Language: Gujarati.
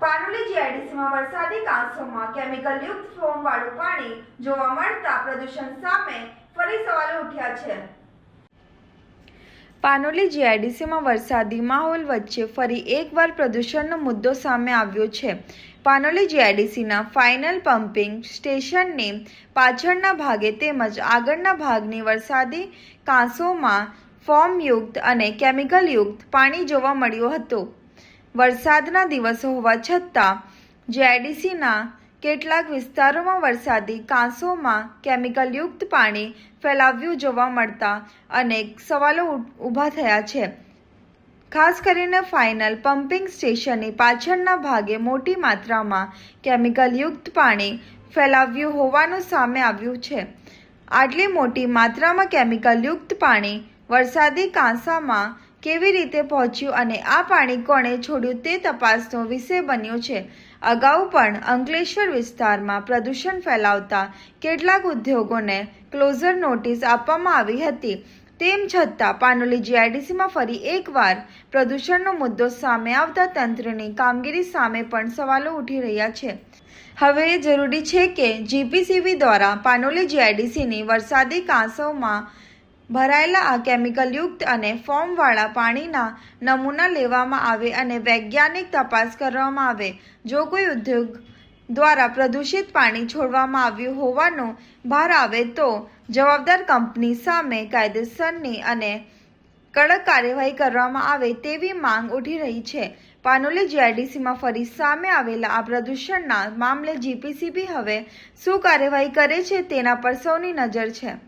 પાનોલી જીઆઈડીસીમાં વરસાદી કાંસોમાં કેમિકલયુક્ત ફોર્મવાળું પાણી જોવા મળતા પ્રદૂષણ સામે ફરી સવાલો ઉઠ્યા છે। પાનોલી જીઆઈડીસીમાં વરસાદી માહોલ વચ્ચે ફરી એકવાર પ્રદૂષણનો મુદ્દો સામે આવ્યો છે। પાનોલી જીઆઈડીસીના ફાઇનલ પમ્પિંગ સ્ટેશનની પાછળના ભાગે તેમજ આગળના ભાગની વરસાદી કાંસોમાં ફોર્મયુક્ત અને કેમિકલયુક્ત પાણી જોવા મળ્યું હતું। વરસાદના દિવસો હોવા છતાં જીઆઈડીસીના કેટલાક વિસ્તારોમાં વરસાદી કાંસોમાં કેમિકલયુક્ત પાણી ફેલાવ્યું જોવા મળતા અનેક સવાલો ઊભા થયા છે। ખાસ કરીને ફાઇનલ પમ્પિંગ સ્ટેશનની પાછળના ભાગે મોટી માત્રામાં કેમિકલયુક્ત પાણી ફેલાવ્યું હોવાનું સામે આવ્યું છે। આટલી મોટી માત્રામાં કેમિકલયુક્ત પાણી વરસાદી કાંસામાં કેવી રીતે પહોંચ્યું અને આ પાણી કોણે છોડ્યું તે તપાસનો વિષય બન્યો છે। અગાઉ પણ અંકલેશ્વર વિસ્તારમાં પ્રદૂષણ ફેલાવતા કેટલાક ઉદ્યોગોને ક્લોઝર નોટિસ આપવામાં આવી હતી। તેમ છતાં પાનોલી જીઆઈડીસીમાં ફરી એકવાર પ્રદૂષણનો મુદ્દો સામે આવતા તંત્રની કામગીરી સામે પણ સવાલો ઉઠી રહ્યા છે। હવે એ જરૂરી છે કે જીપીસીબી દ્વારા પાનોલી જીઆઈડીસીની વરસાદી કાંસોમાં ભરાયેલા આ કેમિકલયુક્ત અને ફોર્મવાળા પાણીના નમૂના લેવામાં આવે અને વૈજ્ઞાનિક તપાસ કરવામાં આવે। જો કોઈ ઉદ્યોગ દ્વારા પ્રદૂષિત પાણી છોડવામાં આવ્યું હોવાનો બહાર આવે તો જવાબદાર કંપની સામે કાયદેસરની અને કડક કાર્યવાહી કરવામાં આવે તેવી માંગ ઉઠી રહી છે। પાનોલી જીઆઈડીસીમાં ફરી સામે આવેલા આ પ્રદૂષણના મામલે જીપીસીબી હવે શું કાર્યવાહી કરે છે તેના પર સૌની નજર છે।